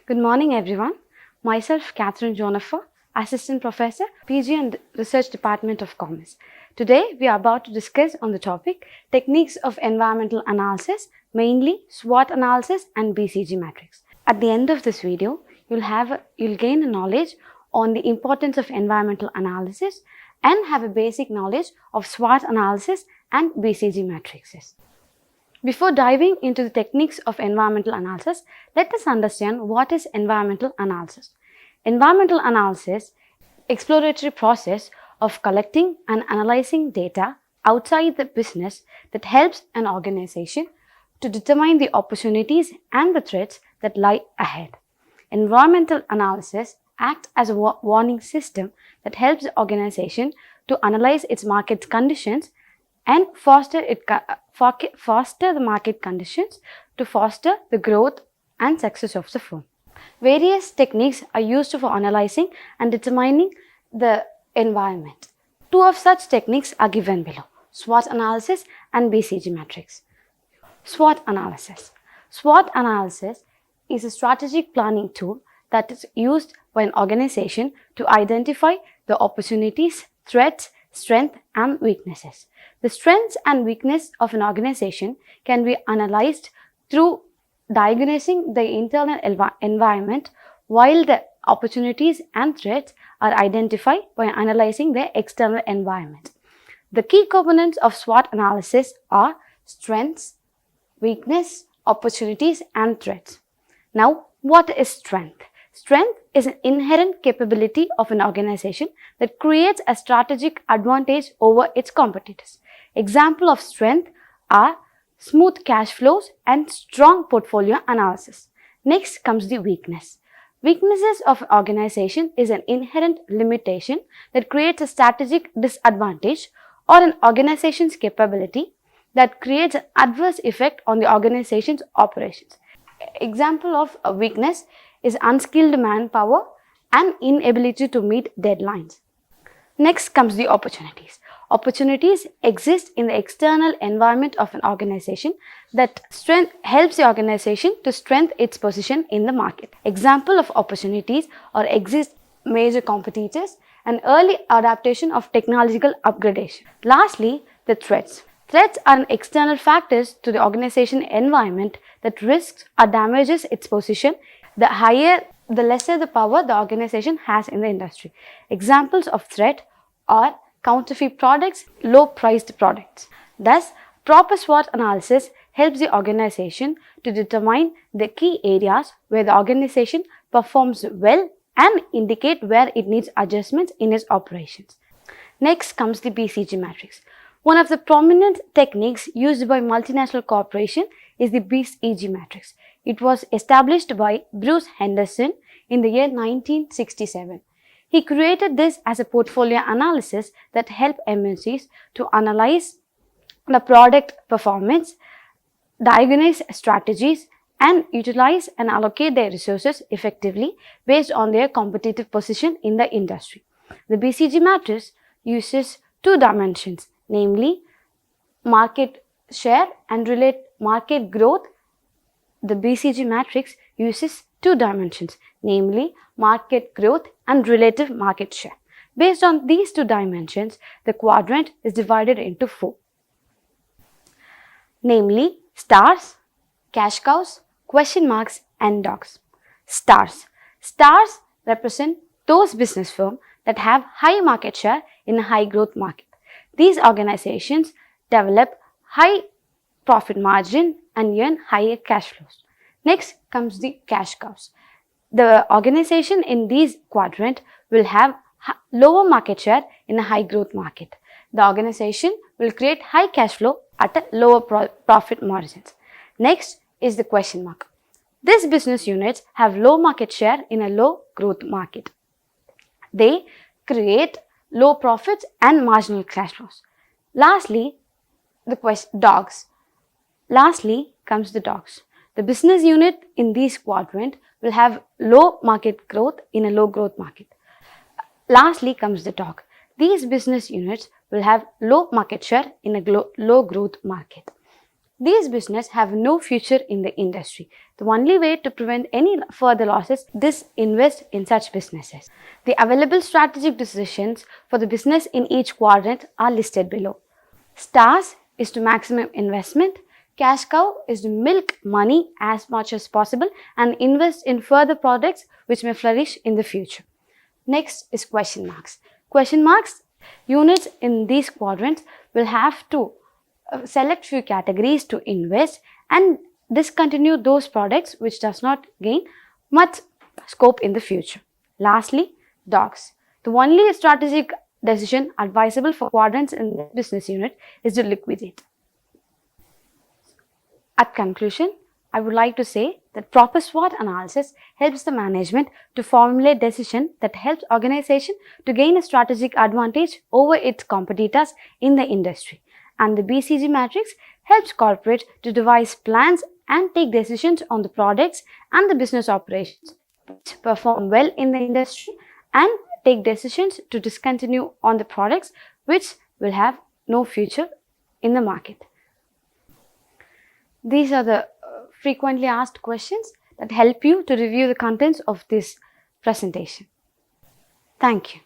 Good morning, everyone. Myself, Cathrine Jonafaa, Assistant Professor, PG and Research Department of Commerce. Today, we are about to discuss on the topic Techniques of Environmental Analysis, mainly SWOT analysis and BCG matrix. At the end of this video, you'll gain a knowledge on the importance of environmental analysis and have a basic knowledge of SWOT analysis and BCG matrices. Before diving into the techniques of environmental analysis, let us understand what is environmental analysis. Environmental analysis, exploratory process of collecting and analyzing data outside the business that helps an organization to determine the opportunities and the threats that lie ahead. Environmental analysis acts as a warning system that helps the organization to analyze its market conditions and foster the market conditions to foster the growth and success of the firm. Various techniques are used for analyzing and determining the environment. Two of such techniques are given below: SWOT analysis and BCG matrix. SWOT analysis. SWOT analysis is a strategic planning tool that is used by an organization to identify the opportunities, threats, strengths and weaknesses. The strengths and weaknesses of an organization can be analyzed through diagnosing the internal environment, while the opportunities and threats are identified by analyzing the external environment. The key components of SWOT analysis are strengths, weakness, opportunities and threats. Now, what is strength? Strength is an inherent capability of an organization that creates a strategic advantage over its competitors. Examples of strength are smooth cash flows and strong portfolio analysis. Next comes the weakness. Weaknesses of an organization is an inherent limitation that creates a strategic disadvantage or an organization's capability that creates an adverse effect on the organization's operations. Example of a weakness is unskilled manpower and inability to meet deadlines. Next comes the opportunities. Opportunities exist in the external environment of an organization that helps the organization to strengthen its position in the market. Example of opportunities are exist major competitors and early adaptation of technological upgradation. Lastly, the threats. Threats are external factors to the organization environment that risks or damages its position. The lesser the power the organization has in the industry. Examples of threat are counterfeit products, low-priced products. Thus, proper SWOT analysis helps the organization to determine the key areas where the organization performs well and indicate where it needs adjustments in its operations. Next comes the BCG matrix. One of the prominent techniques used by multinational corporations is the BCG matrix. It was established by Bruce Henderson in the year 1967. He created this as a portfolio analysis that helped MNCs to analyze the product performance, diagnose strategies, and utilize and allocate their resources effectively based on their competitive position in the industry. The BCG matrix uses two dimensions, namely market share and market growth. The BCG matrix uses two dimensions, namely market growth and relative market share. Based on these two dimensions, the quadrant is divided into four, namely stars, cash cows, question marks and dogs. Stars. Stars represent those business firms that have high market share in a high growth market. These organizations develop high profit margin and earn higher cash flows. Next comes the cash cows. The organization in this quadrant will have lower market share in a high growth market. The organization will create high cash flow at a lower profit margins. Next is the question mark. These business units have low market share in a low growth market. They create low profits and marginal cash flows. Lastly, dogs. Lastly comes the dogs. The business unit in this quadrant will have low market growth in a low growth market. Lastly comes the dog. These business units will have low market share in a low growth market. These businesses have no future in the industry. The only way to prevent any further losses is invest in such businesses. The available strategic decisions for the business in each quadrant are listed below. Stars is to maximum investment, cash cow is to milk money as much as possible and invest in further products which may flourish in the future. Next is question marks. Question marks units in these quadrants will have to select few categories to invest and discontinue those products which does not gain much scope in the future. Lastly, dogs. The only strategic decision advisable for quadrants in the business unit is to liquidate. At conclusion, I would like to say that proper SWOT analysis helps the management to formulate decisions that helps organization to gain a strategic advantage over its competitors in the industry. And the BCG matrix helps corporate to devise plans and take decisions on the products and the business operations which perform well in the industry and take decisions to discontinue on the products which will have no future in the market. These are the frequently asked questions that help you to review the contents of this presentation. Thank you.